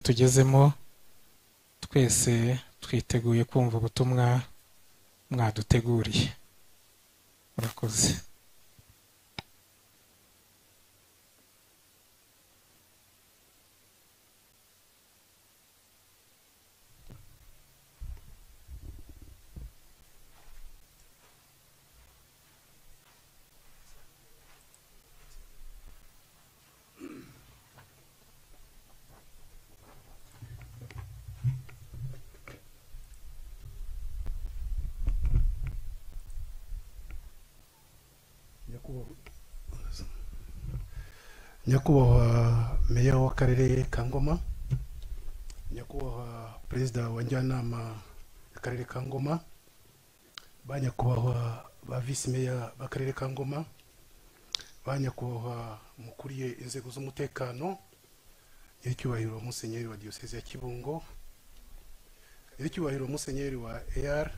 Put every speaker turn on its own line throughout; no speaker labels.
tugezemo twese twiteguye kumva ubutumwa mwaduteguriye. Murakoze.
Nyakubahwa Meya w'Akarere ka Ngoma, Nyakubahwa Perezida wa Njyanama y'Akarere ka Ngoma, ba Nyakubahwa ba Visi Meya b'Akarere ka Ngoma, ba Nyakubahwa mukuriye inzego z'umutekano, Nyiricyubahiro Musenyeri wa Diyoseze ya Kibungo, Nyiricyubahiro Musenyeri wa EAR,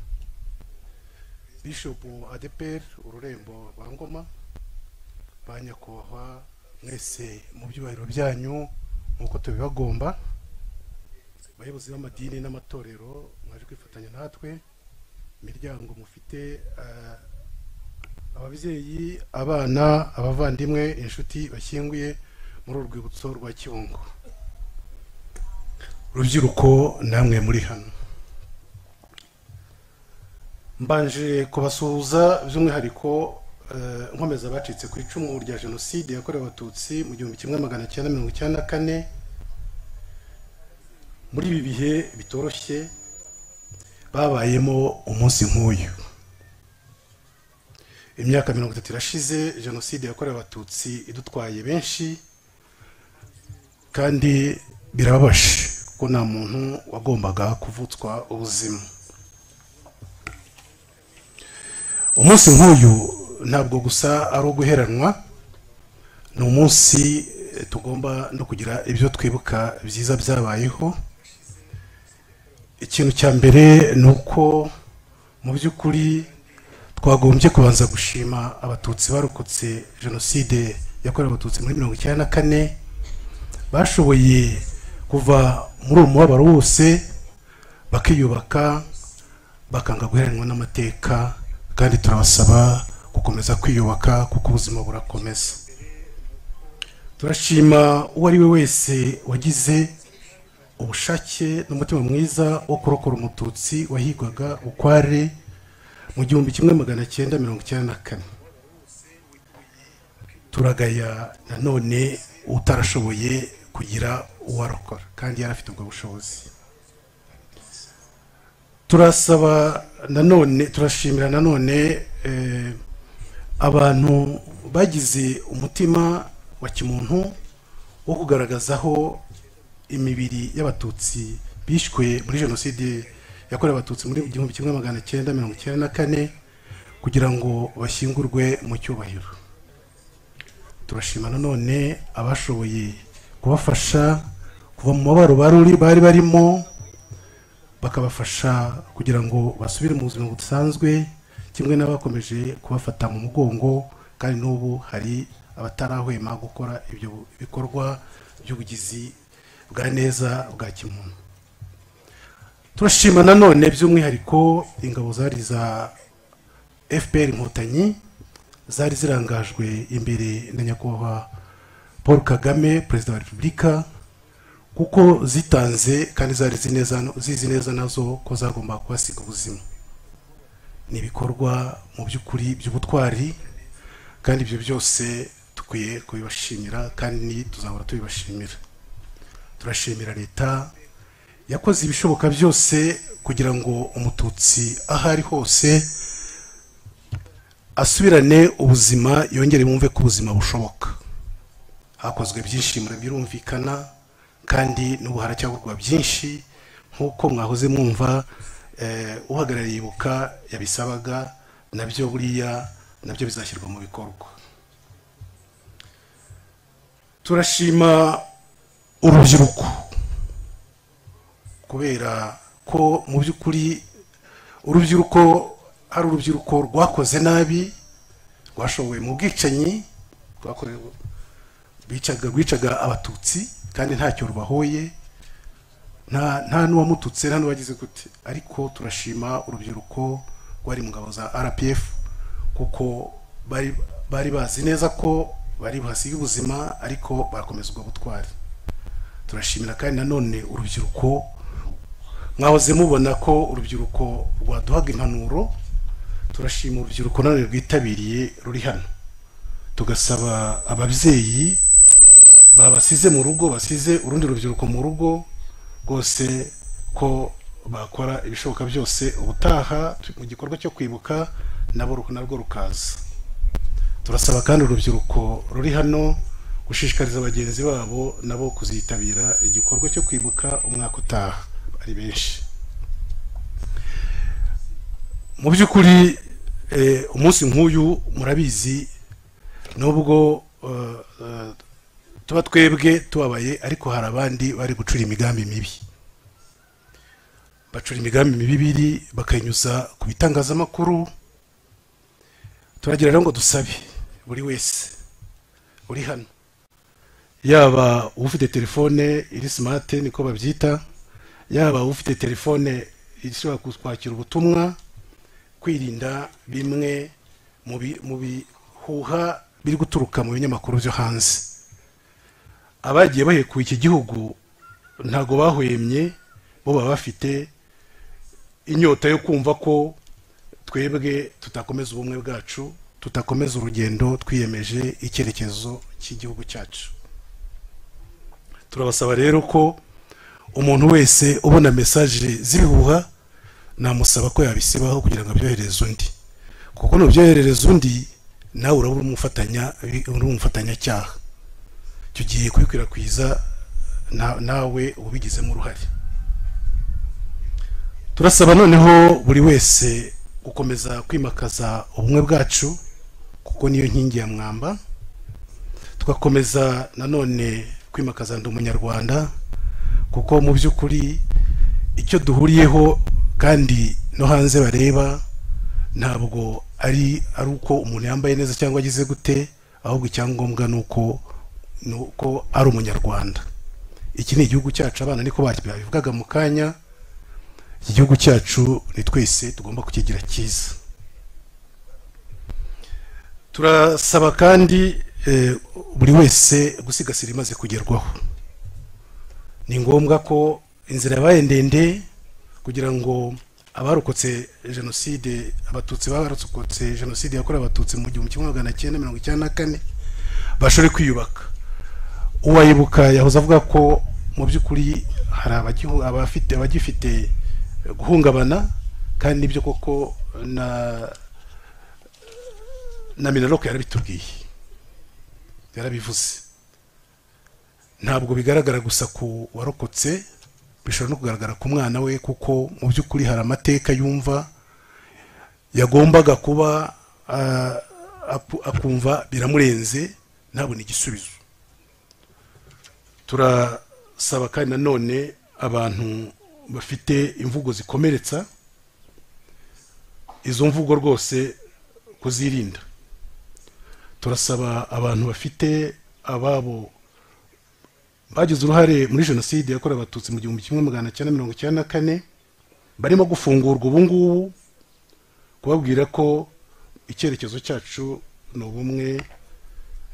Bishop ADPR Ururembo rwa Ngoma, ba Nyakubahwa mwese mu byubahiro byanyu nk'uko tubibagomba, abayobozi b'amadini n'amatorero mwaje kwifatanya natwe, imiryango mufite, ababyeyi, abana, abavandimwe, inshuti bashyinguye muri uru rwibutso rwa Kibungo, urubyiruko namwe muri hano, mbanje kubasuhuza by'umwihariko nkomeza bacitse ku icumu rya Jenoside yakorewe Abatutsi mu 1994 muri ibi bihe bitoroshye babayemo umunsi nk'uyu. Imyaka 30 irashize Jenoside yakorewe Abatutsi idutwaye benshi, kandi birababaje ko nta muntu wagombaga kuvutswa ubuzima. Umunsi nk'uyu ntabwo gusa ari uguheranwa, ni umunsi tugomba no kugira ibyo twibuka byiza byabayeho. Ikintu cya mbere ni uko mu by'ukuri twagombye kubanza gushima abatutsi barokotse Jenoside yakorewe Abatutsi muri 1994, bashoboye kuva muri uwo mubabaro wose bakiyubaka, bakanga guheranwa n'amateka, kandi turabasaba gukomeza kwiyubaka kuko ubuzima burakomeza. Turashima uwo ari we wese wagize ubushake n'umutima mwiza wo kurokora umututsi wahigwaga bukware mu 1994. Turagaya nanone utarashoboye kugira uwarokora kandi yarafite ubwo bushobozi. Turasaba nanone, turashimira nanone abantu bagize umutima wa kimuntu wo kugaragazaho imibiri y'abatutsi bishwe muri Jenoside yakorewe Abatutsi muri 1994 kugira ngo bashyingurwe mu cyubahiro. Turashima nanone abashoboye kubafasha kuva mu mabaro bari barimo, bakabafasha kugira ngo basubire mu buzima busanzwe, kimwe n'abakomeje kubafata mu mugongo, kandi n'ubu hari abatarahwema gukora ibyo bikorwa by'ubugizi bwa neza bwa kimuntu. Turashima nanone by'umwihariko ingabo zari za FPR Inkotanyi zari zirangajwe imbere na Nyakubahwa Paul Kagame, Perezida wa Repubulika, kuko zitanze kandi zari zizi neza nazo ko zagomba kuhasiga ubuzima. Ni ibikorwa mu by'ukuri by'ubutwari, kandi ibyo byose tukwiye kubibashimira kandi tuzahora tubibashimira. Turashimira leta yakoze ibishoboka byose kugira ngo umututsi ahari hose asubirane ubuzima, yongere bumve ko ubuzima bushoboka. Hakozwe byinshi birumvikana, kandi n'ubu haracyakorwa byinshi nk'uko mwahoze mwumva uhagarariye Ibuka yabisabaga, nabyo buriya nabyo bizashyirwa mu bikorwa. Turashima urubyiruko kubera ko mu by'ukuri urubyiruko hari urubyiruko rwakoze nabi, rwashoboye mu bwicanyi, rwicaga abatutsi kandi ntacyo rubahoye, nta n'uwamututse nta n'uwagize gute, ariko turashima urubyiruko rwari mu ngabo za RPF kuko bari bazi neza ko bari buhasiga ubuzima, ariko barakomeza ubwo butwari. Turashimira kandi nanone urubyiruko, mwahoze mubona ko urubyiruko rwaduhaga impanuro. Turashima urubyiruko nanone rwitabiriye ruri hano, tugasaba ababyeyi babasize mu rugo, basize urundi rubyiruko mu rugo rwose, ko bakora ibishoboka byose ubutaha mu gikorwa cyo kwibuka narwo rukaza. Turasaba kandi urubyiruko ruri hano gushishikariza bagenzi babo nabo kuzitabira igikorwa cyo kwibuka umwaka utaha, ari benshi. Mu by'ukuri umunsi nk'uyu murabizi, nubwo tuba twebwe tubabaye, ariko hari abandi bari gucura imigambi mibi, bacura imigambi mibi bakayinyuza ku bitangazamakuru. Turagira rero ngo dusabe buri wese uri hano, yaba ufite telefone iri smart niko babyita, yaba ufite telefone ishobora kwakira ubutumwa, kwirinda bimwe mu bihuha biri guturuka mu binyamakuru byo hanze. Abagiye bahekuye iki gihugu ntago bahwemye, bo baba bafite inyota yo kumva ko twebwe tutakomeza ubumwe bwacu, tutakomeza urugendo twiyemeje icyerekezo cy'igihugu cyacu. Turabasaba rero ko umuntu wese ubona message z'ibihuha, namusaba ko yabisibaho kugira ngo abyohereze undi, kuko nubyoherereza undi nawe urabura umufatanyacyaha, tugiye kubikwirakwiza nawe ubigizemo uruhare. Turasaba noneho buri wese gukomeza kwimakaza ubumwe bwacu, kuko niyo nkingi ya mwamba. Tugakomeza nanone kwimakaza ndi umunyarwanda, kuko mu by'ukuri icyo duhuriyeho kandi no hanze bareba ntabwo ari uko umuntu yambaye neza cyangwa agize gute, ahubwo icyangombwa nuko ari umunyarwanda. Iki ni igihugu cyacu, abana niko babivugaga mu kanya. Iki gihugu cyacu ni twese tugomba kukigira cyiza. Turasaba kandi buri wese gusigasira imaze kugerwaho. Ni ngombwa ko inzira yabaye ndende kugira ngo abarokotse jenoside, abatutsi barokotse jenoside yakorewe abatutsi mu 1994 bashore kwiyubaka. Uwayibuka yahoze avuga ko mu by'ukuri hari abagifite guhungabana, kandi nibyo koko na Minaloc yarabitubwiye, yarabivuze. Ntabwo bigaragara gusa ku warokotse, bishobora no kugaragara ku mwana we, kuko mu by'ukuri hari amateka yumva yagombaga kuba akumva biramurenze, ntabone igisubizo. Turasaba kandi nanone abantu bafite imvugo zikomeretsa, izo mvugo rwose kuzirinda. Turasaba abantu bafite ababo bagize uruhare muri jenoside yakorewe abatutsi mu 1994 barimo gufungurwa ubu ngubu, kubabwira ko icyerekezo cyacu ni ubumwe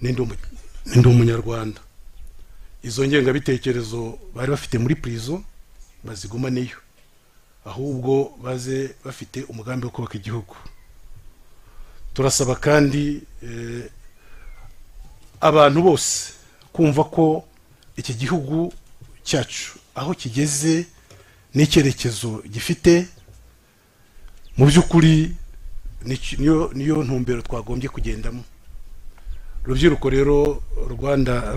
n'indi umunyarwanda. Izo ngengabitekerezo bari bafite muri prison bazigumaneyo, ahubwo baze bafite umugambi wo kubaka igihugu. Turasaba kandi abantu bose kumva ko iki gihugu cyacu aho kigeze n'icyerekezo gifite, mu by'ukuri niyo ntumbero twagombye kugendamo. Rubyiruko rero Rwanda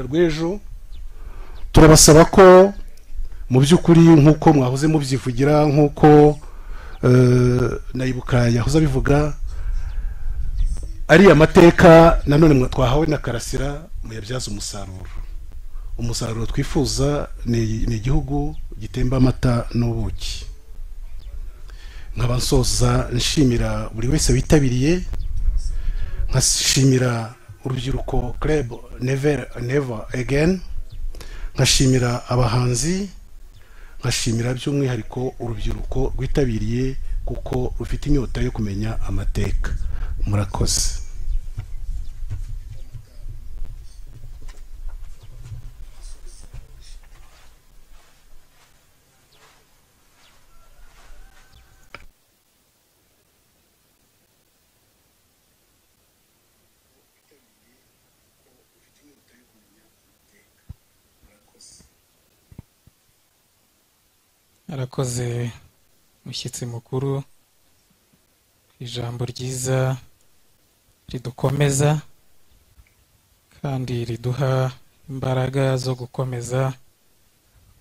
rw'ejo, turabasaba ko mu by'ukuri nk'uko mwahoze mubyivugira, nk'uko nayibuka yahoze abivuga, ari amateka nanone twahawe na Karasira muyabyaza umusaruro twifuza ni igihugu gitemba amata n'ubuki. Nkaba nsoza nshimira buri wese witabiriye, nkashimira urubyiruko Club Never Again, nkashimira abahanzi, nkashimira by'umwihariko urubyiruko rwitabiriye kuko rufite inyota yo kumenya amateka. Murakoze.
Arakoze mushyitsi mukuru, ijambo ryiza ridukomeza kandi riduha imbaraga zo gukomeza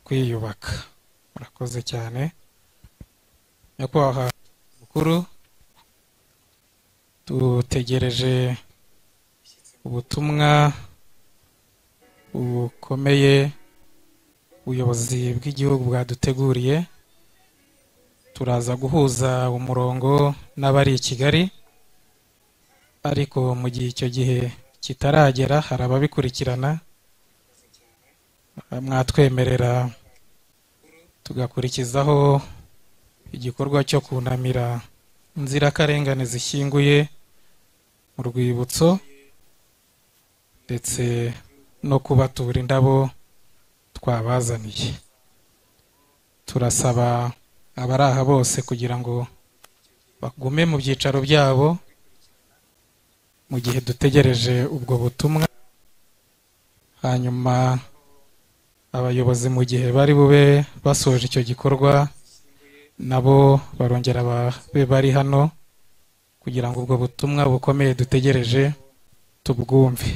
kwiyubaka. Murakoze cyane. Nyakubahwa mukuru, dutegereje ubutumwa bukomeye ubuyobozi bw'igihugu bwaduteguriye. Turaza guhuza umurongo n'abari i Kigali, ariko mu gihe icyo gihe kitaragera hari ababikurikirana. Mwatwemerera tugakurikizaho igikorwa cyo kunamira inzirakarengane zishyinguye mu rwibutso ndetse no kubatura indabo twabazaniye. Turasaba abari aha bose kugira ngo bagume mu byicaro byabo mu gihe dutegereje ubwo butumwa. Hanyuma abayobozi mu gihe bari bube basoje icyo gikorwa nabo barongera babe bari hano kugira ngo ubwo butumwa bukomeye dutegereje tubwumve.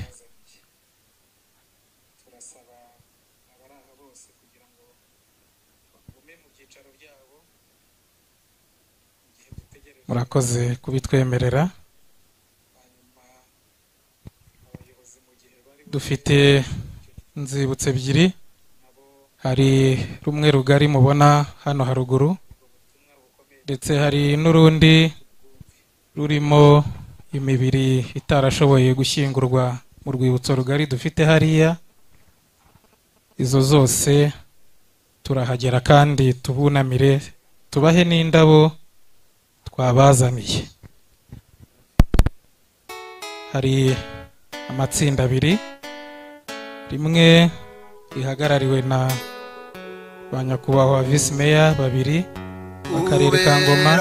Murakoze kubitwemerera. Dufite inzibutso ebyiri, hari rumwe rugari mubona hano haruguru, ndetse hari n'urundi rurimo imibiri itarashoboye gushyingurwa mu rwibutso rugari dufite hariya. Izo zose turahagera kandi tubunamire, tubahe n'indabo twabazaniye. Hari amatsinda abiri, rimwe rihagarariwe na ba nyakubahwa visi meya babiri b'akarere ka Ngoma,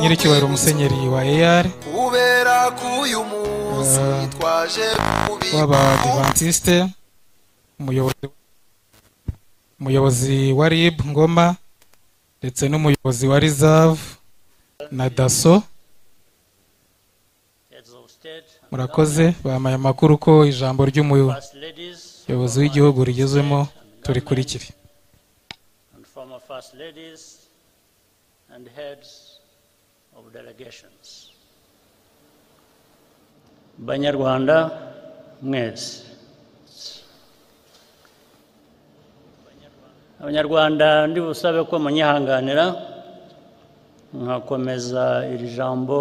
nyiricyubahiro musenyeri wa EAR w'Abadivantisite, umuyobozi wa RIB Ngoma ndetse n'umuyobozi wa Reserve na DASO. Murakoze. Bamaye amakuru ko ijambo ry'umuyobozi w'igihugu rigezwemo. Turikurikire.
Banyarwanda mwese, Abanyarwanda ndi busabe ko munyihanganira nkakomeza iri jambo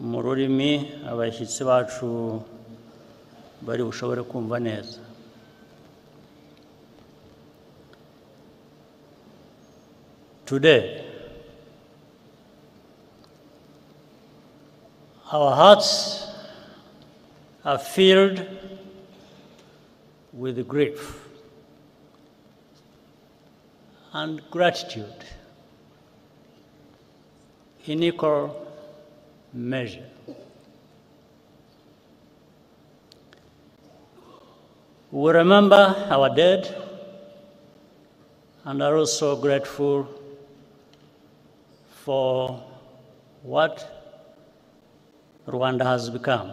mu rurimi abashyitsi bacu bari bushobore kumva neza. Today, our hearts are filled with grief and gratitude in equal measure. We remember our dead and are also grateful for what Rwanda has become.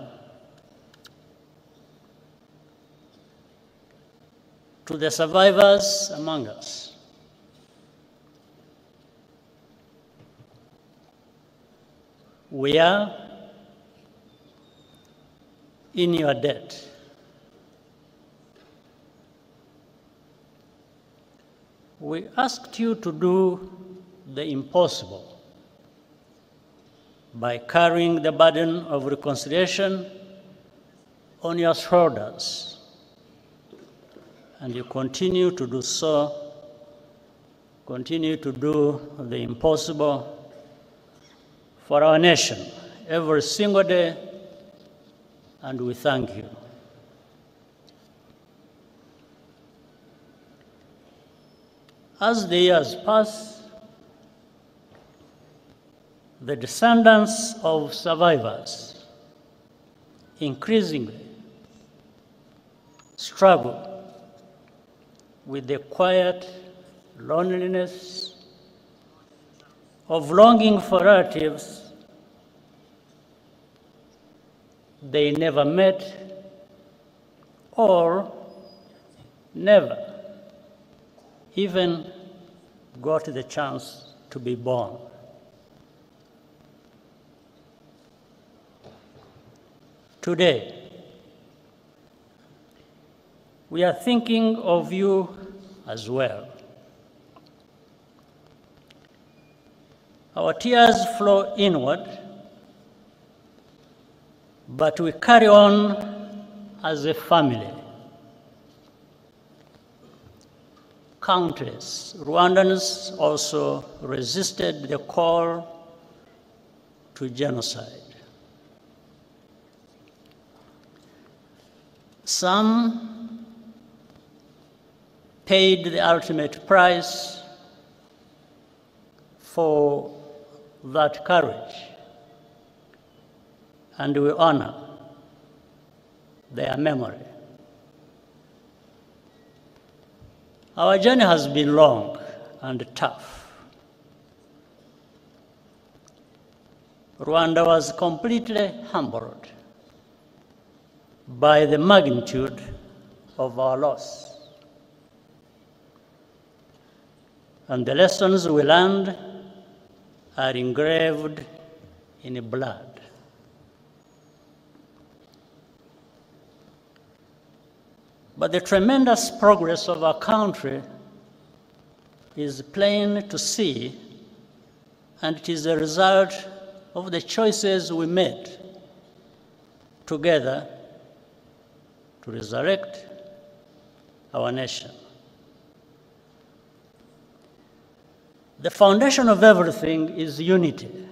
To the survivors among us, we are in your debt. We asked you to do the impossible by carrying the burden of reconciliation on your shoulders, and you continue to do so, continue to do the impossible for our nation every single day, and we thank you. As the years pass, the descendants of survivors increasingly struggle with the quiet loneliness of longing for relatives they never met or never even got the chance to be born. Today, we are thinking of you as well. Our tears flow inward, but we carry on as a family. Countless Rwandans also resisted the call to genocide. Some paid the ultimate price for that courage, and we honor their memory. Our journey has been long and tough. Rwanda was completely humbled by the magnitude of our loss. And the lessons we learned are engraved in blood. But the tremendous progress of our country is plain to see, and it is a result of the choices we made together to resurrect our nation. The foundation of everything is unity.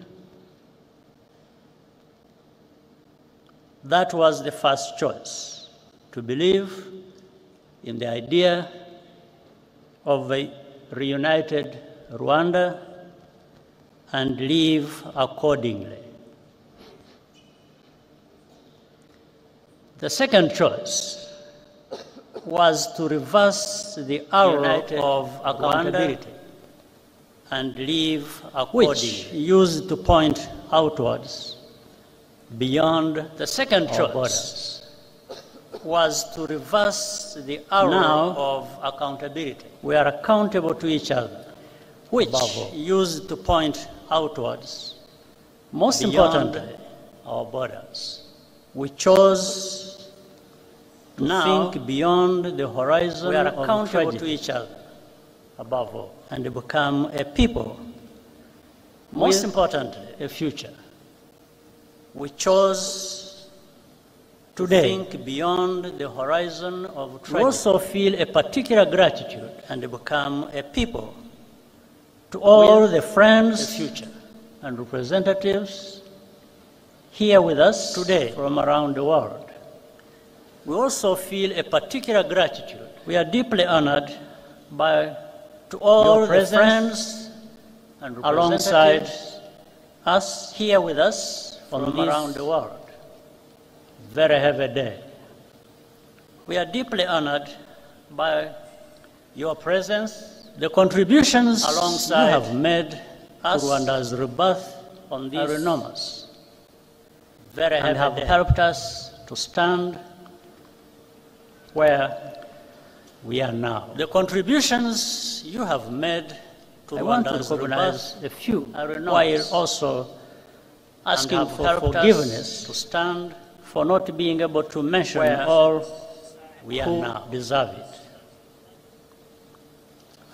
That was the first choice, to believe in the idea of a reunited Rwanda and live accordingly. The second choice was to reverse the arrow of accountability and live accordingly, which used to point outwards beyond the second choice borders. Was to reverse the arrow of accountability. We are accountable to each other, which used to point outwards, most importantly, our borders. We chose to think beyond the horizon. We are accountable to each other, above all, and become a people, most importantly, a future. We chose today think beyond the horizon of tragedy. We also feel a particular gratitude and become a people to all the friends, the future, and representatives here with us today from around the world. We also feel a particular gratitude. We are deeply honored by to all the friends and alongside us here with us from around the world. Very heavy day. We are deeply honored by your presence, the contributions alongside you have made us to Rwanda's rebirth on this are enormous. Very heavy and have helped us to stand where we are now. The contributions you have made to Rwanda's rebirth, a few, while also asking for forgiveness to stand for not being able to mention all we are now deserve it.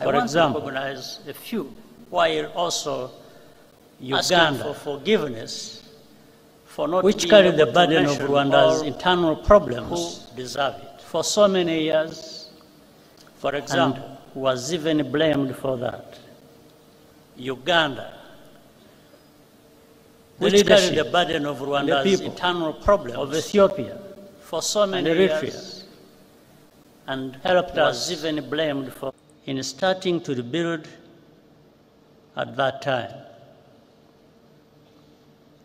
For example, recognize a few, while also Uganda for forgiveness which carry the burden of Rwanda's internal problems, deserve it. For so many years, for example, was even blamed for that. Uganda, which carry the burden of Rwanda's internal problems, of Ethiopia, for so many years, and helped us, even blamed for in starting to rebuild at that time.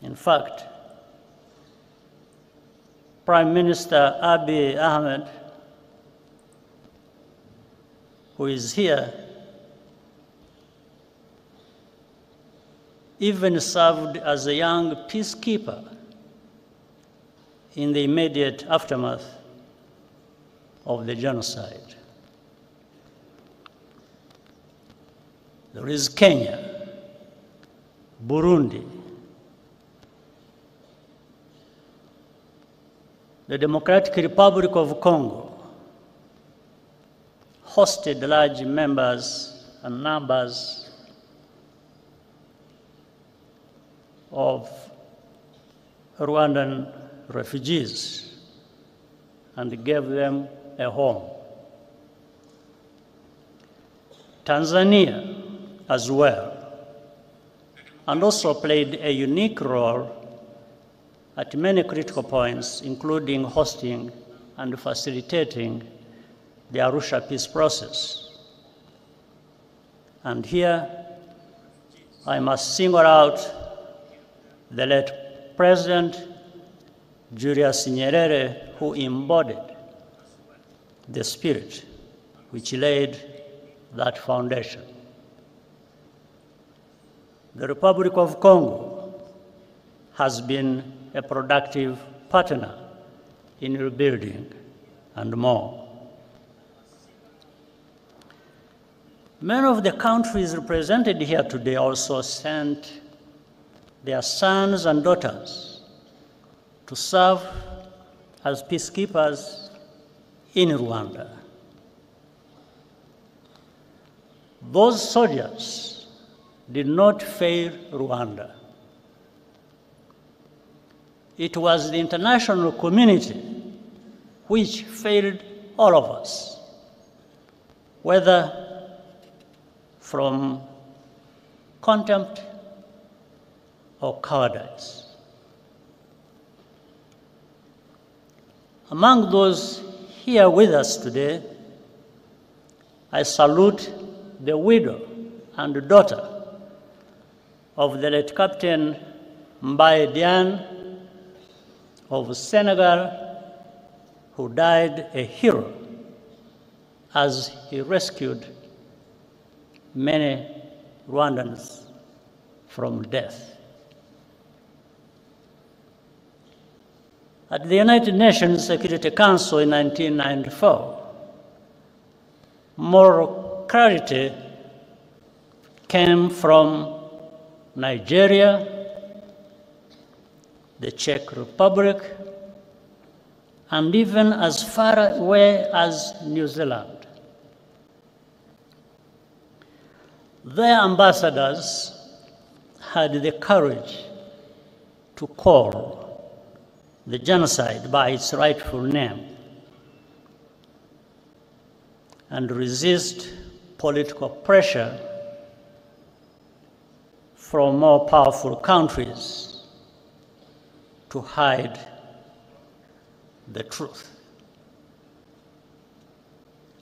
In fact, Prime Minister Abiy Ahmed, who is here, even served as a young peacekeeper in the immediate aftermath of the genocide. There is Kenya, Burundi, the Democratic Republic of Congo hosted large numbers of Rwandan refugees and gave them a home. Tanzania as well, and also played a unique role at many critical points, including hosting and facilitating the Arusha peace process. And here, I must single out the late President Julius Nyerere, who embodied the spirit which laid that foundation. The Republic of Congo has been a productive partner in rebuilding and more. Many of the countries represented here today also sent their sons and daughters to serve as peacekeepers in Rwanda. Those soldiers did not fail Rwanda. It was the international community which failed all of us, whether from contempt or cowardice. Among those here with us today, I salute the widow and daughter of the late Captain Mbaye Diagne of Senegal, who died a hero as he rescued many Rwandans from death. At the United Nations Security Council in 1994, moral clarity came from Nigeria, the Czech Republic, and even as far away as New Zealand. Their ambassadors had the courage to call the genocide by its rightful name and resist political pressure from more powerful countries to hide the truth.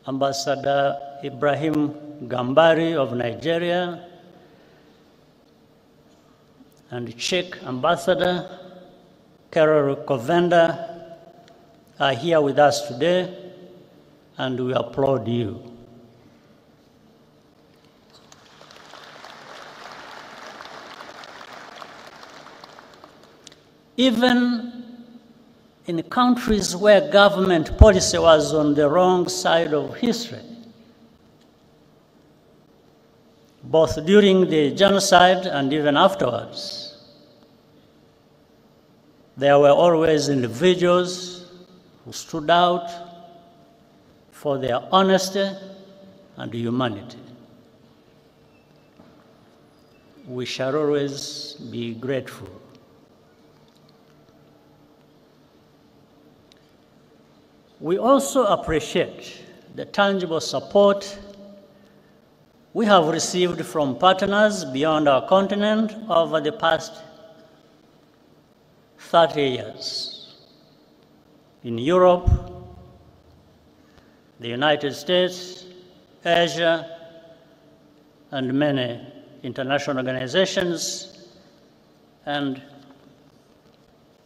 Ambassador Ibrahim Gambari of Nigeria and Czech Ambassador Karol Kovenda are here with us today, and we applaud you. Even in countries where government policy was on the wrong side of history, both during the genocide and even afterwards, there were always individuals who stood out for their honesty and humanity. We shall always be grateful We also appreciate the tangible support we have received from partners beyond our continent over the past 30 years. In Europe, the United States, Asia, and many international organizations and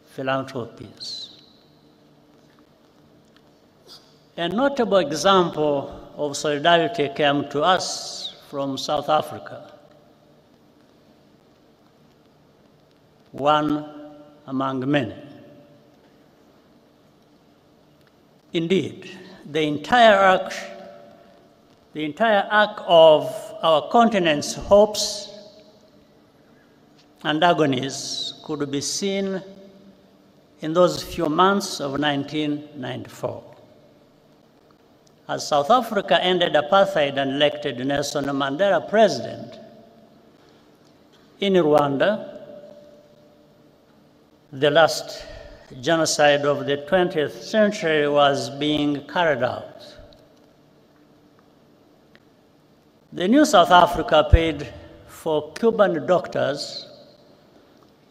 philanthropies. A notable example of solidarity came to us from South Africa, one among many. Indeed, the entire arc of our continent's hopes and agonies could be seen in those few months of 1994. As South Africa ended apartheid and elected Nelson Mandela president, in Rwanda, the last genocide of the 20th century was being carried out. The new South Africa paid for Cuban doctors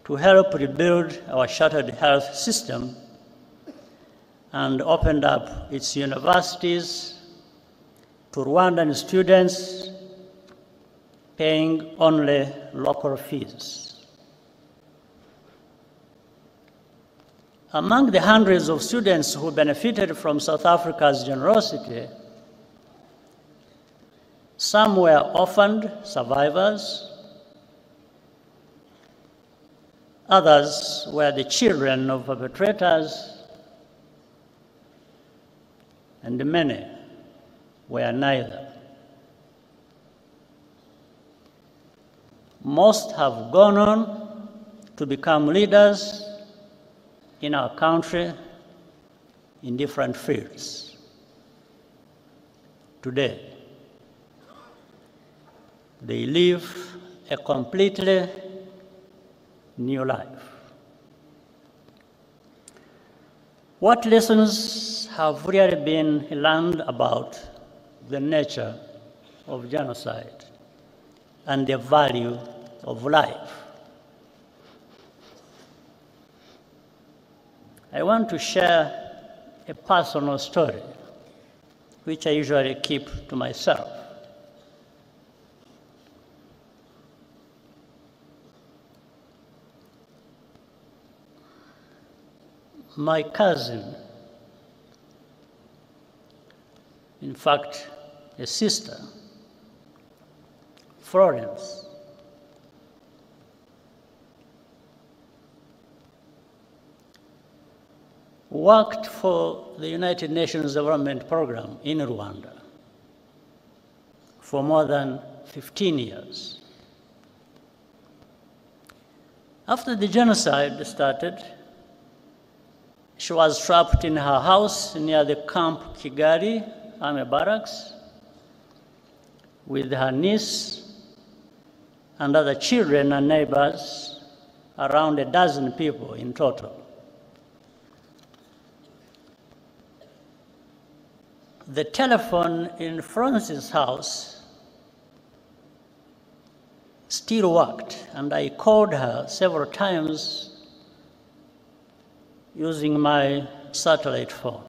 to help rebuild our shattered health system and opened up its universities to Rwandan students, paying only local fees. Among the hundreds of students who benefited from South Africa's generosity, some were orphaned survivors, others were the children of perpetrators, and many were neither. Most have gone on to become leaders in our country in different fields. Today, they live a completely new life. What lessons have really been learned about the nature of genocide and the value of life? I want to share a personal story, which I usually keep to myself. My cousin, in fact, a sister, Florence, worked for the United Nations Development Program in Rwanda for more than 15 years. After the genocide started, she was trapped in her house near the Camp Kigali Army Barracks with her niece and other children and neighbors, around a dozen people in total. The telephone in Francis' house still worked, and I called her several times using my satellite phone.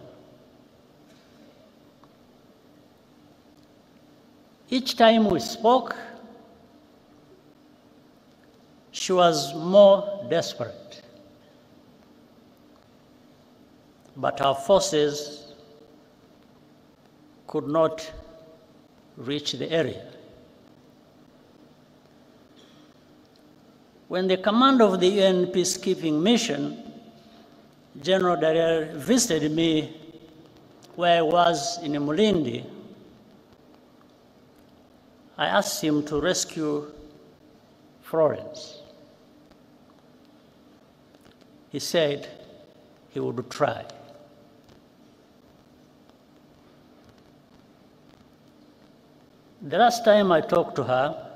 Each time we spoke, she was more desperate. But our forces could not reach the area. When the commander of the UN peacekeeping mission, General Dallaire, visited me where I was in Mulindi, I asked him to rescue Florence. He said he would try. The last time I talked to her,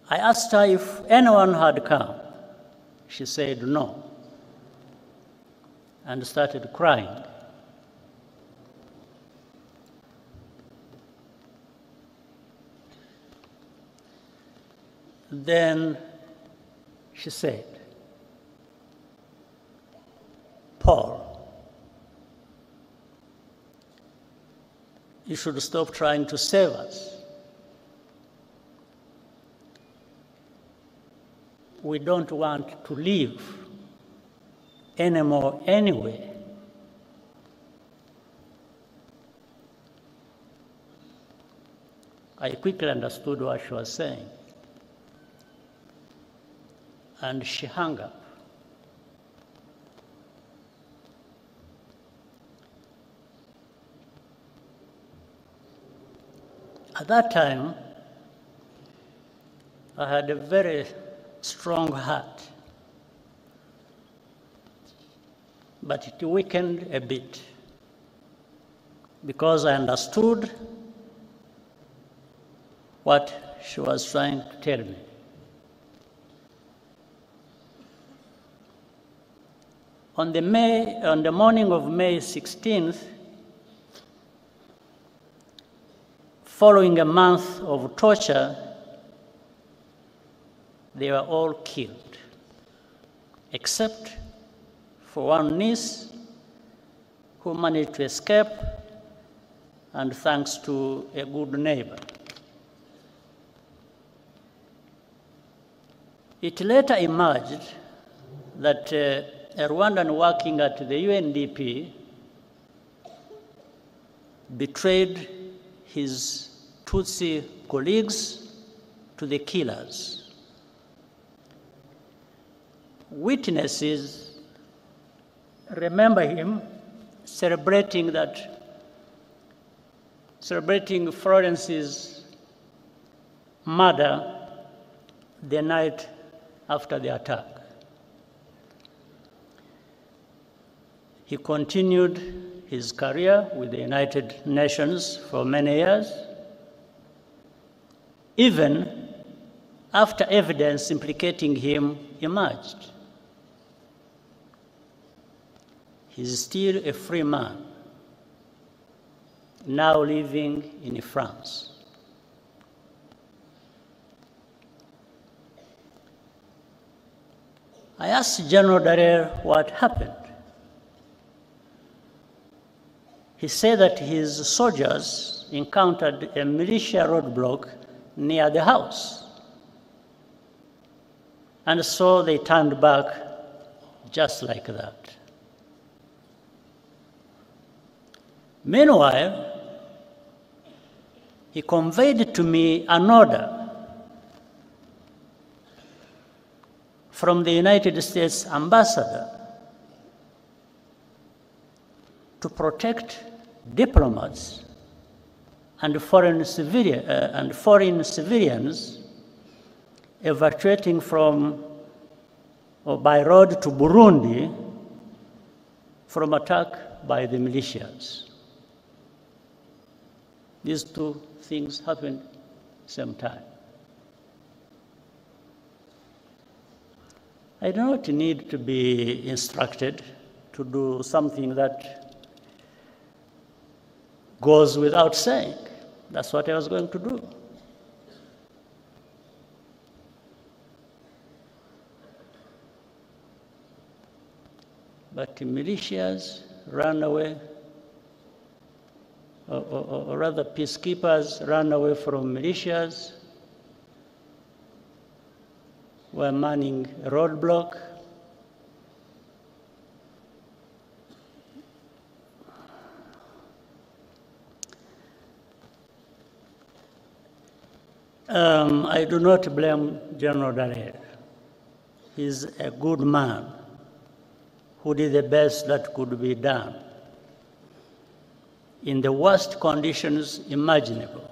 I asked her if anyone had come. She said no. and started crying. Then she said, "Paul, you should stop trying to save us. We don't want to live anymore anyway." I quickly understood what she was saying, and she hung up. At that time, I had a very strong heart, but it weakened a bit because I understood what she was trying to tell me. On the morning of May 16th, following a month of torture, they were all killed, except for one niece who managed to escape, and thanks to a good neighbor. It later emerged that a Rwandan working at the UNDP betrayed his Tutsi colleagues to the killers. Witnesses remember him celebrating Florence's murder the night after the attack. He continued his career with the United Nations for many years, even after evidence implicating him emerged. He's still a free man, now living in France. I asked General Dallaire what happened. He said that his soldiers encountered a militia roadblock near the house, and so they turned back just like that. Meanwhile, he conveyed to me an order from the United States ambassador to protect diplomats and foreign civilians evacuating from or by road to Burundi from attack by the militias. These two things happened same time. I do not need to be instructed to do something that goes without saying. That's what I was going to do. But the militias ran away, or rather peacekeepers ran away from militias, were manning a roadblock. I do not blame General Dallaire. He's a good man who did the best that could be done in the worst conditions imaginable,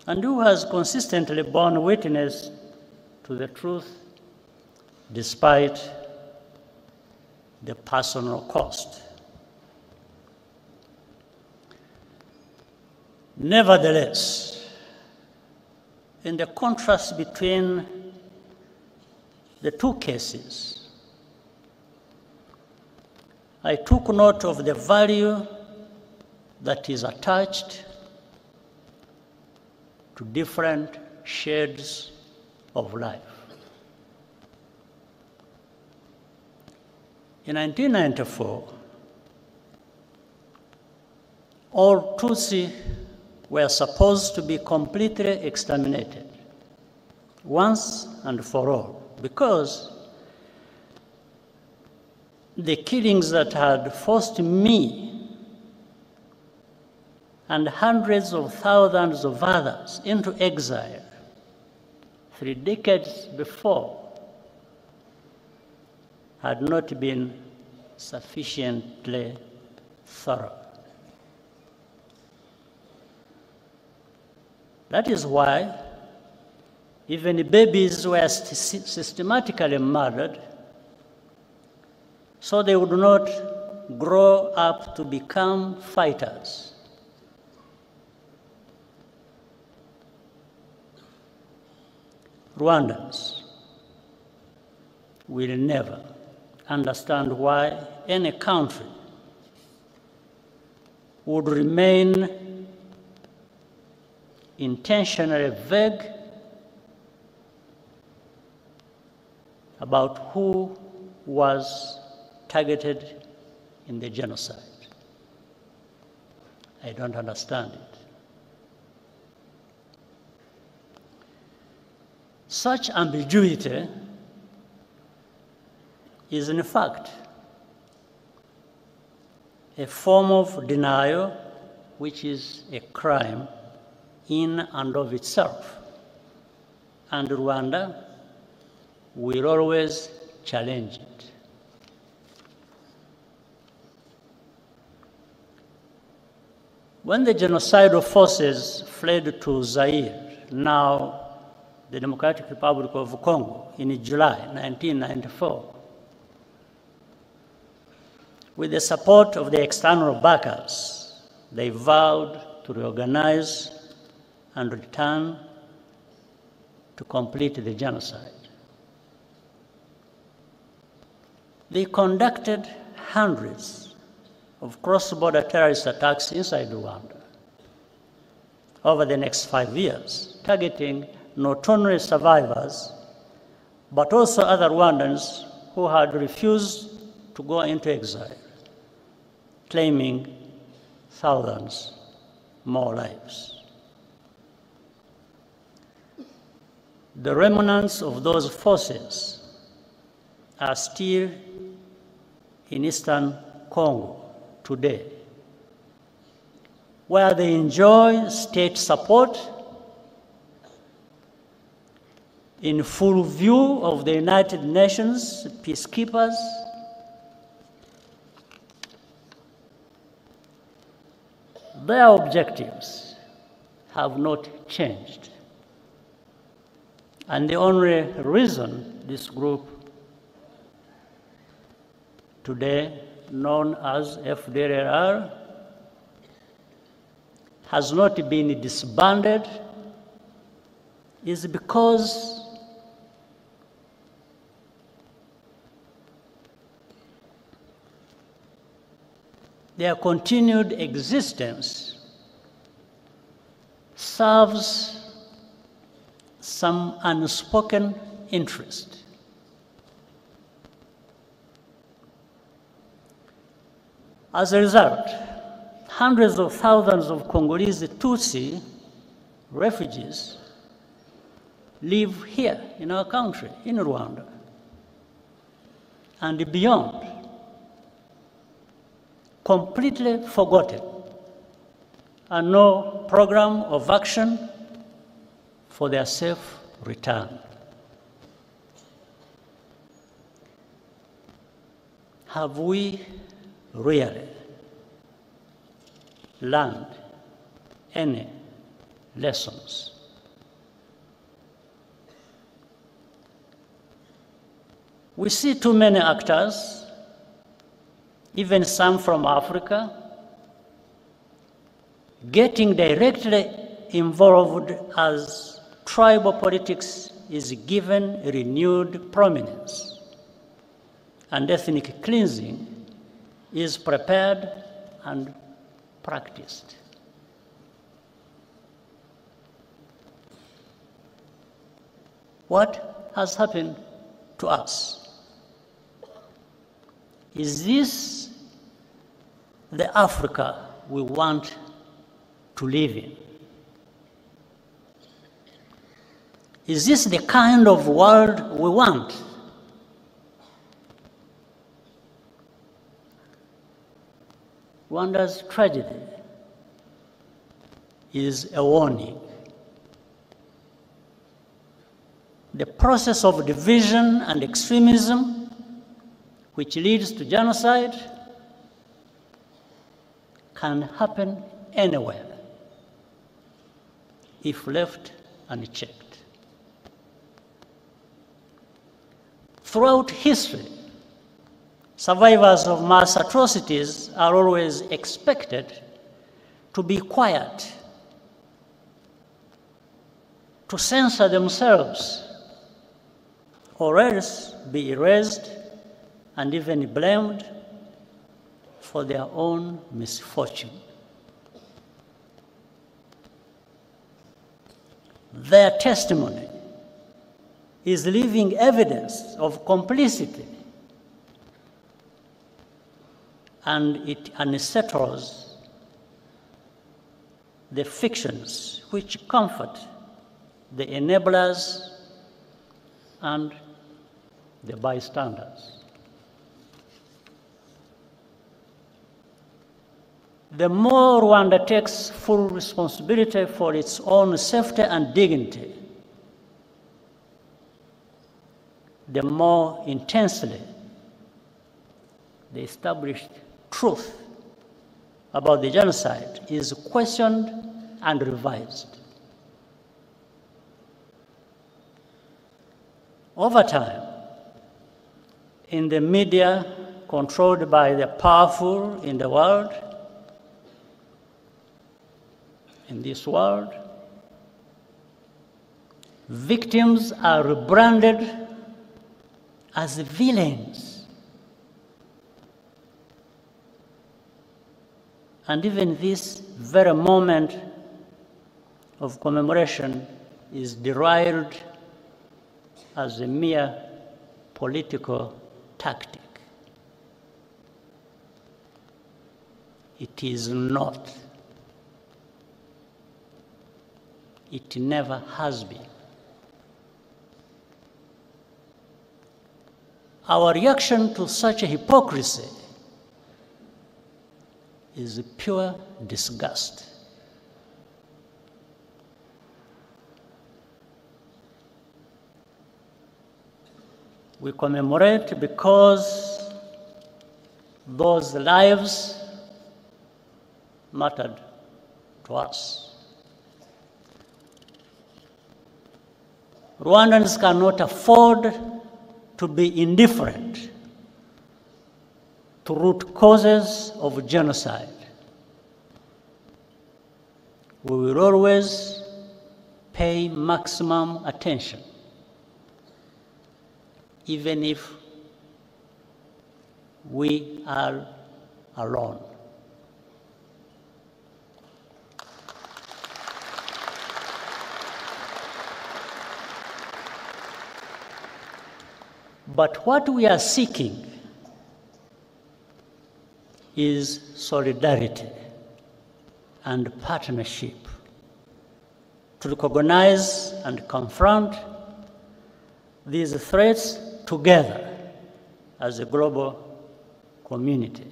and who has consistently borne witness to the truth despite the personal cost. Nevertheless, in the contrast between the two cases, I took note of the value that is attached to different shades of life. In 1994, all Tutsi were supposed to be completely exterminated once and for all, because the killings that had forced me and hundreds of thousands of others into exile 3 decades before had not been sufficiently thorough. That is why even babies were systematically murdered so they would not grow up to become fighters. Rwandans will never understand why any country would remain intentionally vague about who was targeted in the genocide. I don't understand it. Such ambiguity is in fact a form of denial which is a crime in and of itself. And Rwanda will always challenge it. When the genocidal forces fled to Zaire, now the Democratic Republic of Congo, in July 1994, with the support of the external backers, they vowed to reorganize and return to complete the genocide. They conducted hundreds of cross-border terrorist attacks inside Rwanda over the next 5 years, targeting not only survivors, but also other Rwandans who had refused to go into exile, claiming thousands more lives. The remnants of those forces are still in eastern Congo today, where they enjoy state support in full view of the United Nations peacekeepers, their objectives have not changed. And the only reason this group today known as FDLR has not been disbanded is because their continued existence serves some unspoken interest. As a result, hundreds of thousands of Congolese Tutsi refugees live here in our country, in Rwanda, and beyond, completely forgotten, and no program of action for their safe return. Have we really learned any lessons? We see too many actors, even some from Africa, getting directly involved as tribal politics is given renewed prominence, and ethnic cleansing is prepared and practiced. What has happened to us? Is this the Africa we want to live in? Is this the kind of world we want? Rwanda's tragedy is a warning. The process of division and extremism, which leads to genocide, can happen anywhere if left unchecked. Throughout history, survivors of mass atrocities are always expected to be quiet, to censor themselves, or else be erased and even blamed for their own misfortune. Their testimony is living evidence of complicity, and it unsettles the fictions which comfort the enablers and the bystanders. The more Rwanda takes full responsibility for its own safety and dignity, the more intensely the established truth about the genocide is questioned and revised. Over time, in the media controlled by the powerful in the world, in this world, victims are rebranded as villains. And even this very moment of commemoration is derided as a mere political tactic. It is not. It never has been. Our reaction to such a hypocrisy is pure disgust. We commemorate because those lives mattered to us. Rwandans cannot afford to be indifferent to root causes of genocide. We will always pay maximum attention, even if we are alone. But what we are seeking is solidarity and partnership to recognize and confront these threats together as a global community.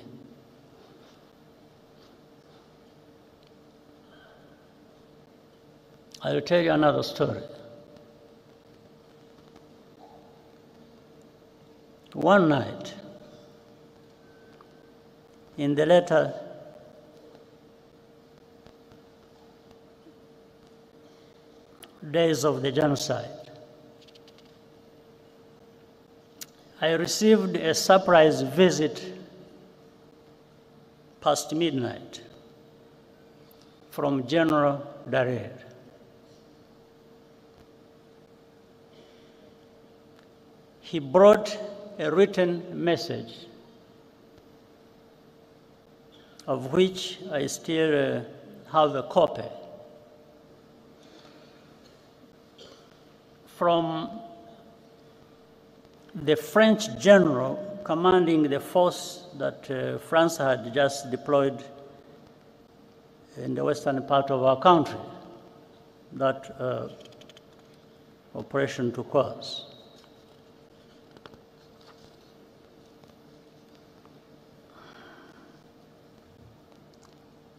I will tell you another story. One night, in the later days of the genocide, I received a surprise visit past midnight from General Dallaire. He brought a written message of which I still have a copy, from the French general commanding the force that France had just deployed in the western part of our country, that Operation Turquoise.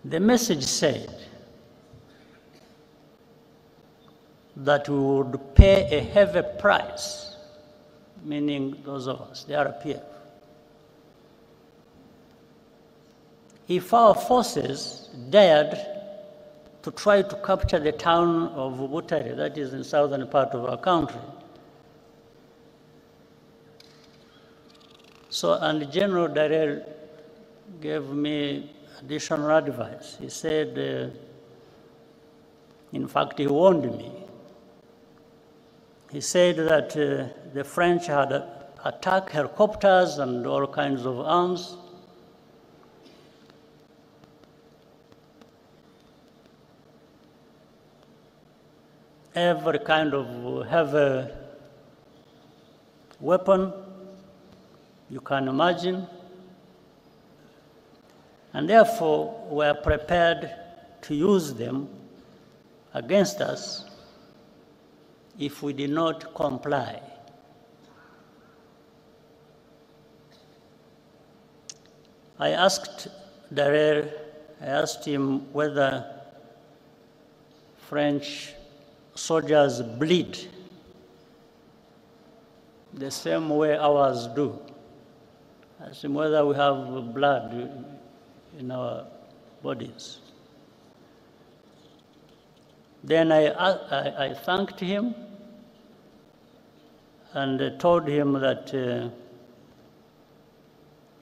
The message said that we would pay a heavy price, meaning those of us, the RPF, if our forces dared to try to capture the town of Butare, that is in southern part of our country. So, and General Dallaire gave me additional advice. He said, in fact, he warned me. He said that the French had attacked helicopters and all kinds of arms. Every kind of heavy weapon you can imagine. And therefore, we are prepared to use them against us if we did not comply. I asked Dallaire, I asked him whether French soldiers bleed the same way ours do. I asked him whether we have blood in our bodies. Then I thanked him and told him that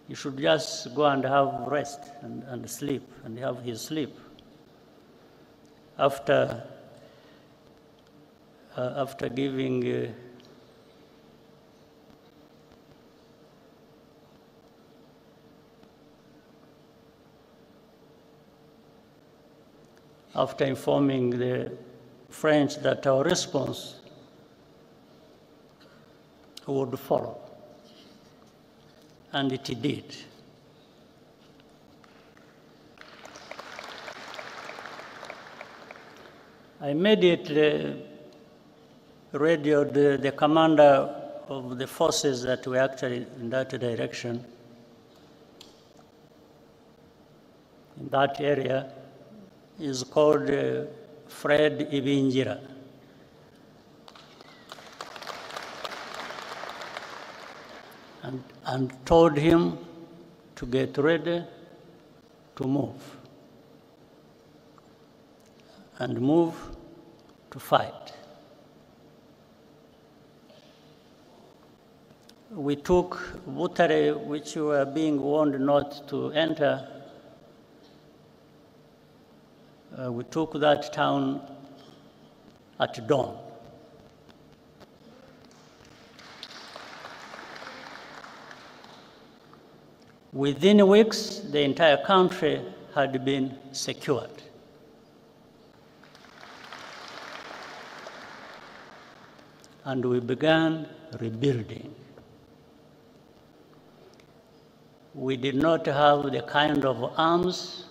he should just go and have rest and sleep, and have his sleep. After giving after informing the French that our response would follow. And it did. I immediately radioed the commander of the forces that were actually in that direction, in that area. Is called Fred Ibingira. And told him to get ready to move and move to fight. We took Butare, which we were being warned not to enter. We took that town at dawn. Within weeks, the entire country had been secured. And we began rebuilding. We did not have the kind of arms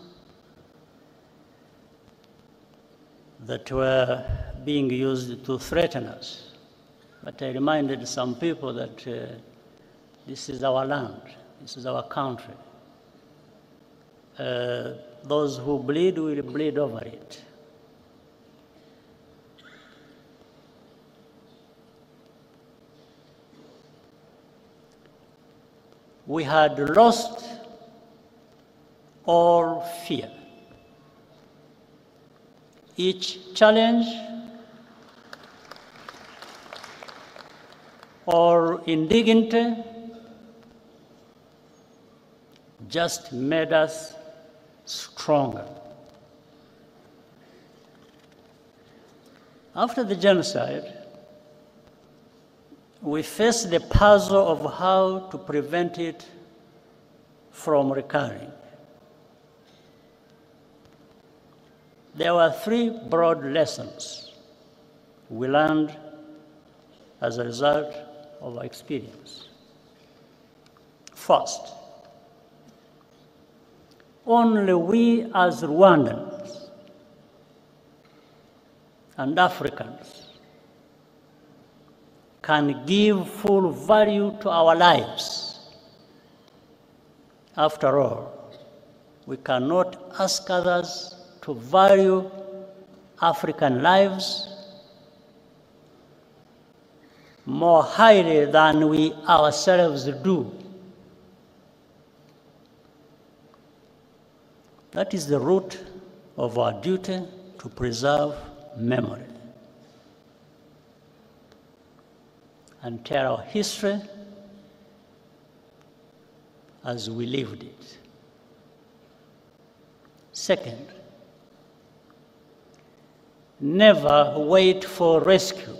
that were being used to threaten us. But I reminded some people that this is our land, this is our country. Those who bleed will bleed over it. We had lost all fear. Each challenge or indignity just made us stronger. After the genocide, we faced the puzzle of how to prevent it from recurring. There were three broad lessons we learned as a result of our experience. First, only we as Rwandans and Africans can give full value to our lives. After all, we cannot ask others to value African lives more highly than we ourselves do. That is the root of our duty to preserve memory and tell our history as we lived it. Second, never wait for rescue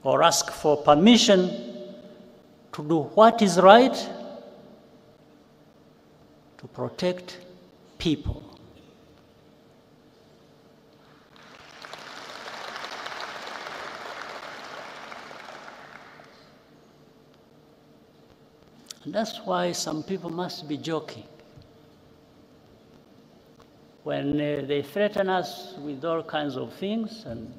or ask for permission to do what is right to protect people. And that's why some people must be joking when they threaten us with all kinds of things and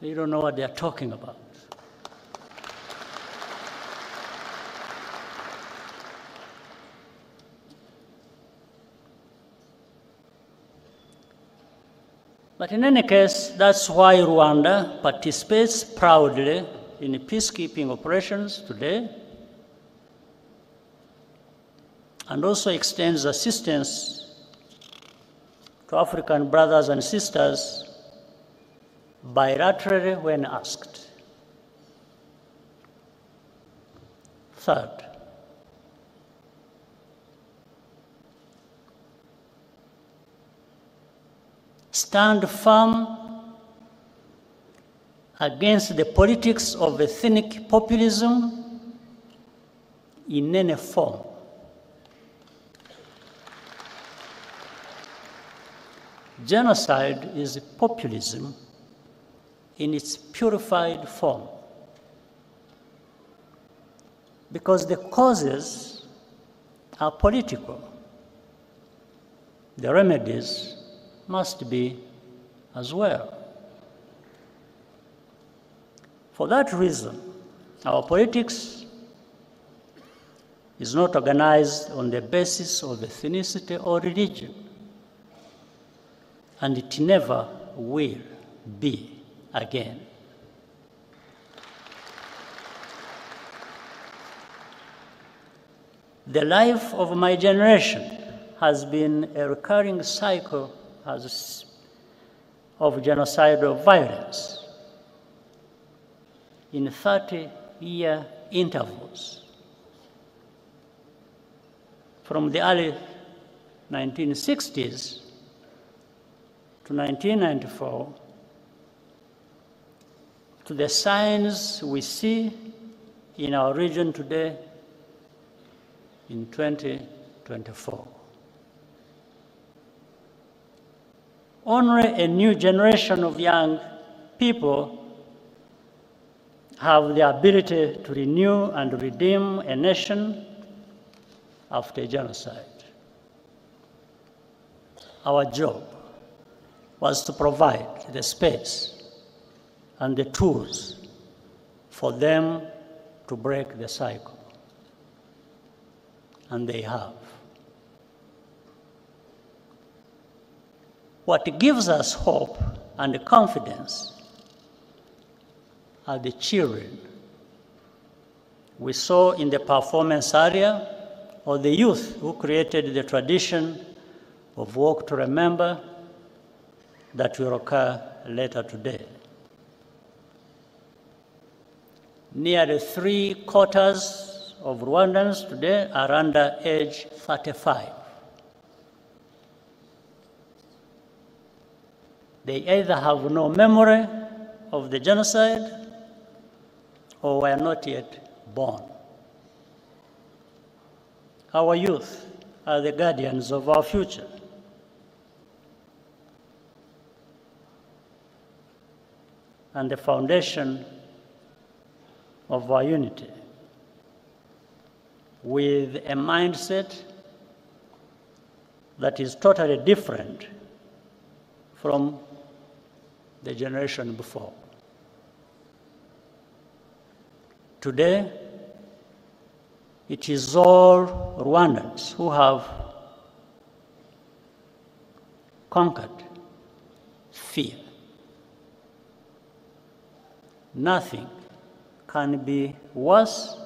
they don't know what they're talking about. But in any case, that's why Rwanda participates proudly in peacekeeping operations today and also extends assistance to African brothers and sisters bilaterally when asked. Third, stand firm against the politics of ethnic populism in any form. Genocide is populism in its purified form, because the causes are political. The remedies must be as well. For that reason, our politics is not organized on the basis of ethnicity or religion, and it never will be again. The life of my generation has been a recurring cycle of genocidal violence in 30-year intervals. From the early 1960s to 1994, to the signs we see in our region today in 2024. Only a new generation of young people have the ability to renew and redeem a nation after genocide. Our job was to provide the space and the tools for them to break the cycle. And they have. What gives us hope and confidence are the children we saw in the performance area, or the youth who created the tradition of Walk to Remember that will occur later today. Nearly 3/4 of Rwandans today are under age 35. They either have no memory of the genocide or were not yet born. Our youth are the guardians of our future. And the foundation of our unity, with a mindset that is totally different from the generation before. Today, it is all Rwandans who have conquered fear. Nothing can be worse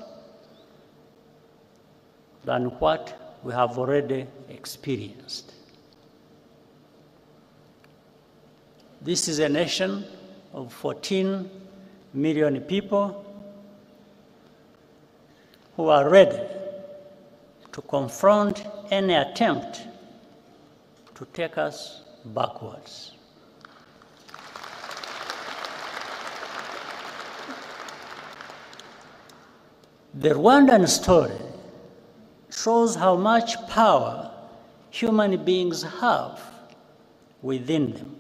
than what we have already experienced. This is a nation of 14 million people who are ready to confront any attempt to take us backwards. The Rwandan story shows how much power human beings have within them.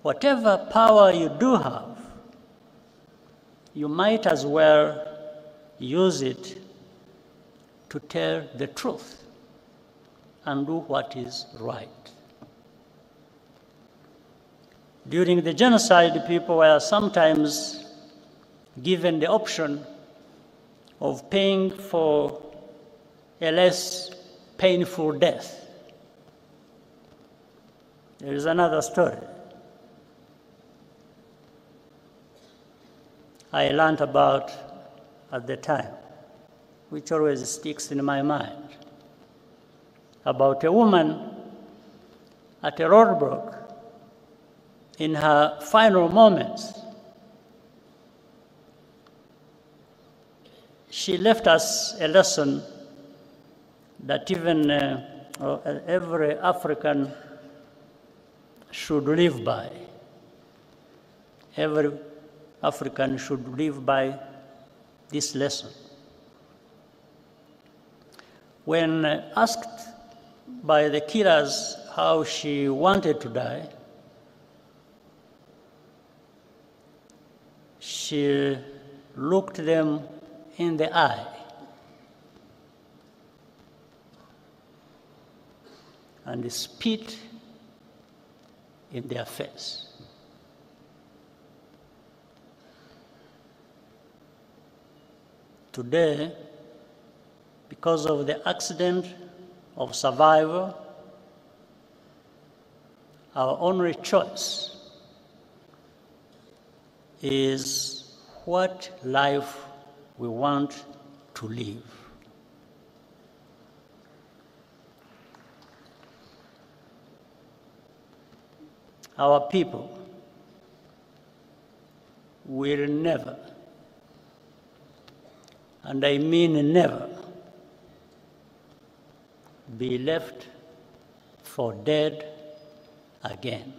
Whatever power you do have, you might as well use it to tell the truth and do what is right. During the genocide, people were sometimes given the option of paying for a less painful death. There is another story I learned about at the time, which always sticks in my mind, about a woman at a roadblock in her final moments. She left us a lesson that even every African should live by. Every African should live by this lesson. When asked by the killers how she wanted to die, she looked them in the eye and spit in their face. Today, because of the accident of survival, our only choice is what life we want to live. Our people will never, and I mean never, be left for dead again.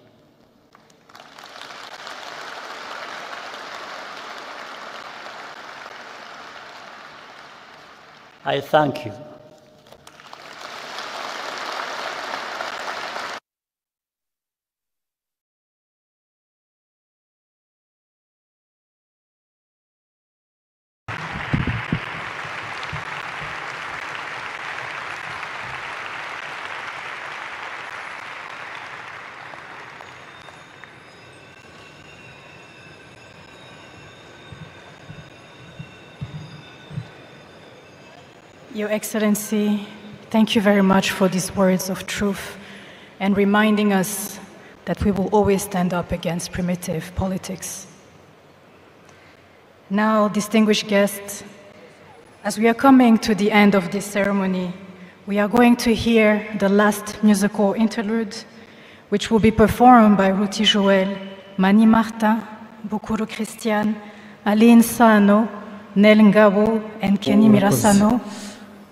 I thank you.
Your Excellency, thank you very much for these words of truth and reminding us that we will always stand up against primitive politics. Now, distinguished guests, as we are coming to the end of this ceremony, we are going to hear the last musical interlude, which will be performed by Ruti Joel, Mani Martin, Bukuru Christian, Aline Sano, Nel Ngabo, and Kenny Mirasano,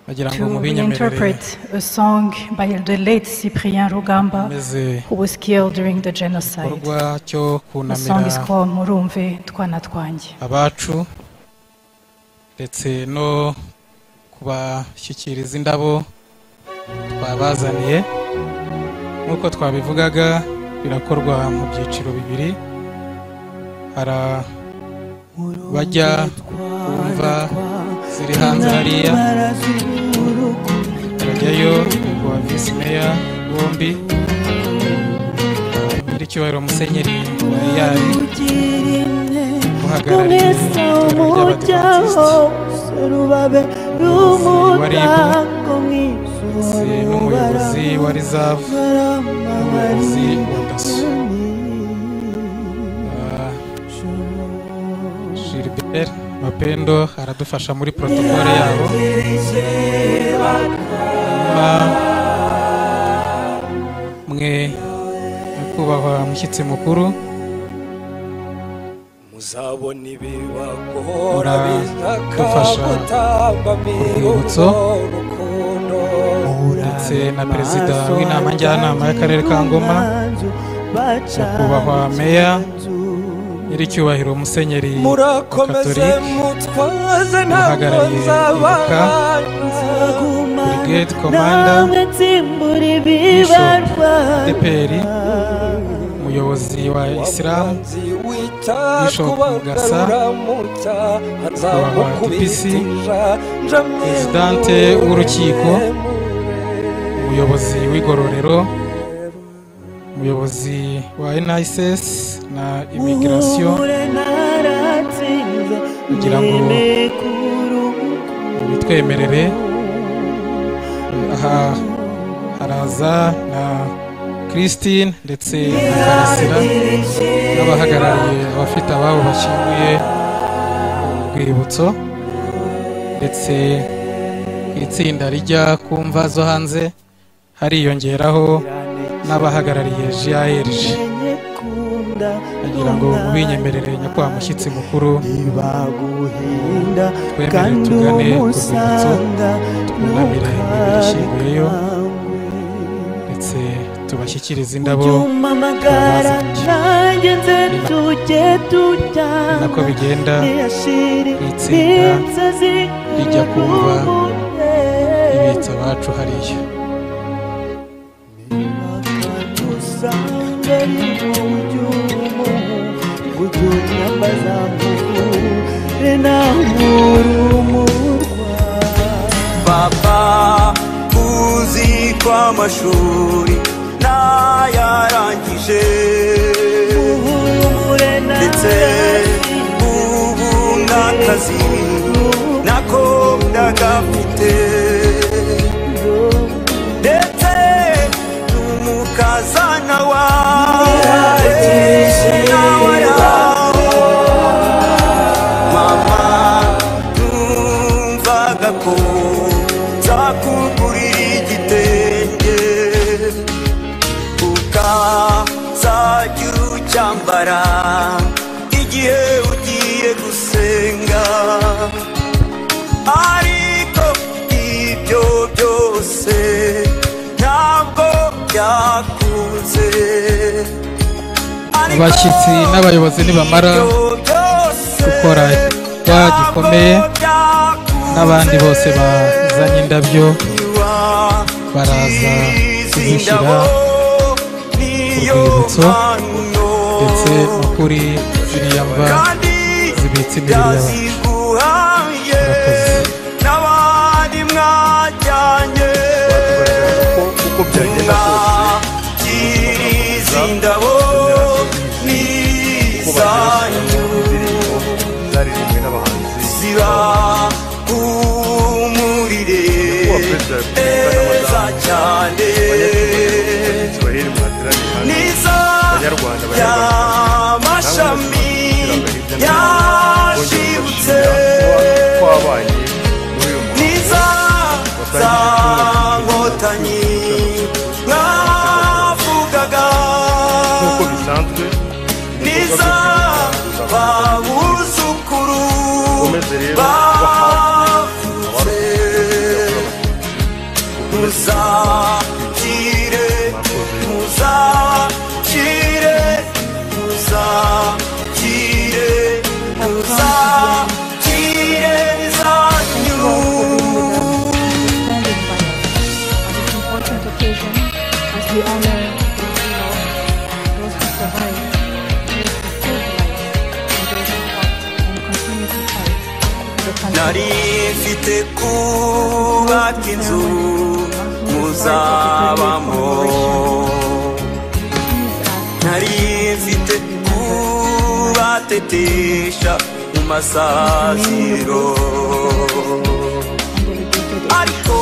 to reinterpret a song by the late Cyprien Rugamba, who was killed during the genocide. The song is called Murumve Twana Twanjye.
Abacu ndetse no kubashyikiriza indabo twabazaniye. Nk'uko twabivugaga birakorwa mu byiciro bibiri. Hari bajya kumva ziri hanze hariya, barajyayo wa visi meya bombi, nyiricyubahiro musenyeri wa yari uhagarariye itorero ry'Abadivantisiti, n'umuyobozi wa Reserve, n'umuyobozi wa Dasso. Gilbert Mapendo aradufasha muri protokole yabo. Mwe nyakubahwa mushyitsi mukuru,
muzabona ibibagora
muradufasha urwibutso, ndetse na perezida w'inama njyanama y'akarere ka Ngoma, nyakubahwa meya, nyiricyubahiro musenyeri wa Katolike, uhagarariye ibuka, brigade commander, bishop Deperi, umuyobozi wa Islam, bishop Mugasa, wa TPC, presidente w'urukiko, umuyobozi w'igororero, umuyobozi wa NISS na immigration, kugira ngo bitwemerere. Aha haraza na Christine ndetse na Karasira n'abahagarariye abafite ababo bashyinguye urwibutso, ndetse itsinda rijya kumva zo hanze hariyongeraho n'abahagarariye JRG. Agira ngo mubinyemerere nyakubahwa mushyitsi mukuru, twemere tugane urwibutso, twunamire imibiri ishyinguyeyo, ndetse tubashyikiriza indabo twabazaniye. Ni nako bigenda itsinda rijya kumva ibitsa abacu hariya.
Papa uzi kwa amashuri nayarangije, ndetse ubu n'akazi nako ndagafite, ndetse n'umukazana wawe nawe mama, numvaga ko nzakugurira igitenge ukazajya ucyambara igihe ugiye gusenga, ariko ibyo byose ntabwo byakunze.
Abashyitsi n'abayobozi nibamara gukora igikorwa gikomeye, n'abandi bose bazanye indabyo baraza kuzishyira ku rwibutso, ndetse no kuri ziriya mva zibitse imibiri y'abantu.
n'abandi mwajyanye uko byagenda kose, izi ndabo ni izanyu, zaririmbwe n'abahanzi, ziba umurire neza cyane, niza y'amashami yashibutse, niza za nkotanyi mwavugaga, nk'uko bisanzwe, niza babuzukuru bavutse, muzakire muzakire muzakire muzakire za nari mfite kubaka inzu muzabamo, nari mfite kubatetesha mu masaziro, ariko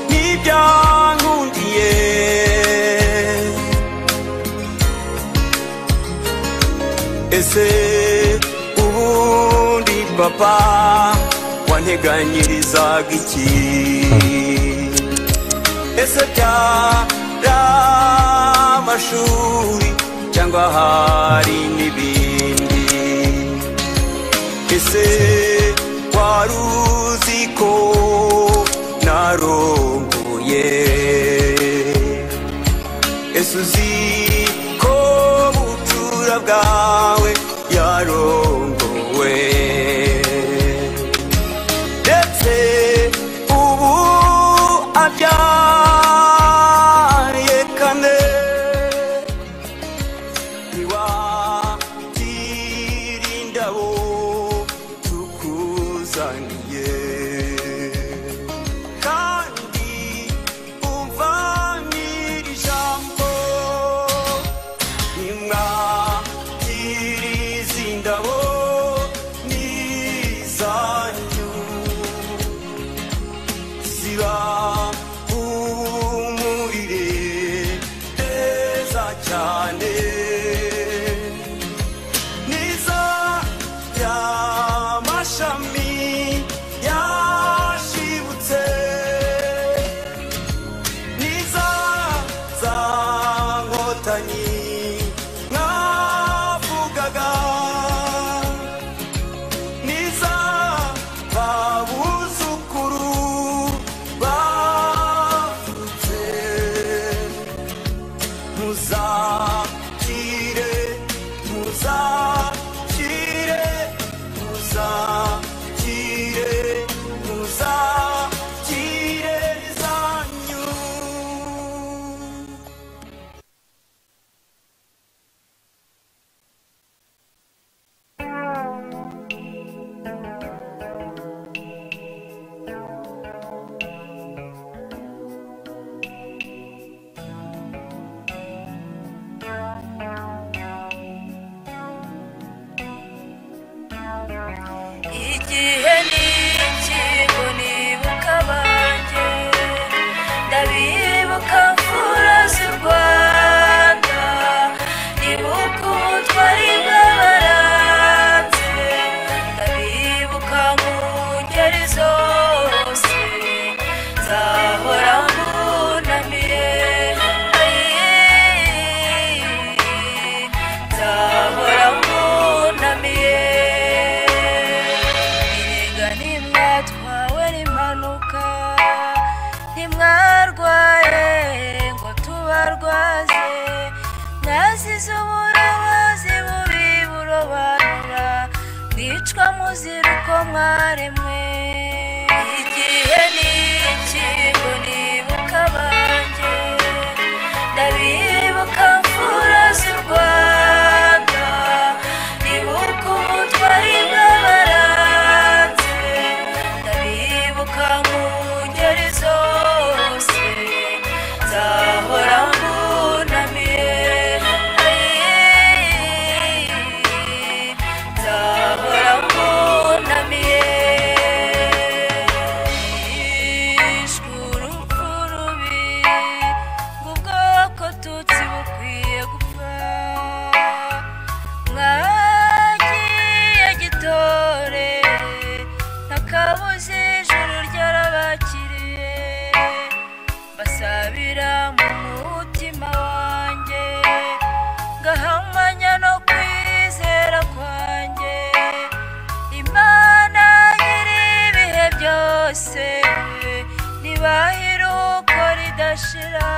ntibyankundiye. Ese ubundi papa wanteganyirizaga iki? Ese byari amashuri cyangwa hari n'ibindi? Ese wari uzi ko narongoye? Ese uzi ko bucura bwawe yarongowe? Ndetse ubu abyaye kane, ntiwagira indabo tukuzaniye, kandi umva nyiri jambo, nimwagira izi ndabo n'izanyu, ziba umurire neza cyane, niza y'amashami yashibutse, niza za nkotanyi mwavugaga, niza babuzukuru bavutse, muzakire muzakire muzakire muzakire zanyu.
Igihe n'ikigo nibuka abanjye, ndabibuka mfura z'u Rwanda, nibuka ubutwari bw'abaranze, ndabibuka mu ngeri zose, nzahora mbunamiye, nzahora mbunamiye. Nimwatwawe n'impanuka, ntimwarwaye ngo tubarwaze, mwazize uburobozi bubi burobanura, mwicwa muzira uko mwaremwe. Igihe n'ikigo nibuka abanjye, ndabibuka mfura z'u Rwanda, nibuka ubutwari bw'abaranze, ndabibuka mu ngeri zose, nzahora mbunamiye, nzahora mbunamiye. Yishwe urupfu rubi ng'ubwoko tutsi bukwiye gupfa, mwagiye gitore ntakabuze ijuru ryarabakiriye, basabira mu mutima wanjye, ngahamanya no kwizera kwanjye, Imana nyiri ibihe byose nibahiruko ridashira.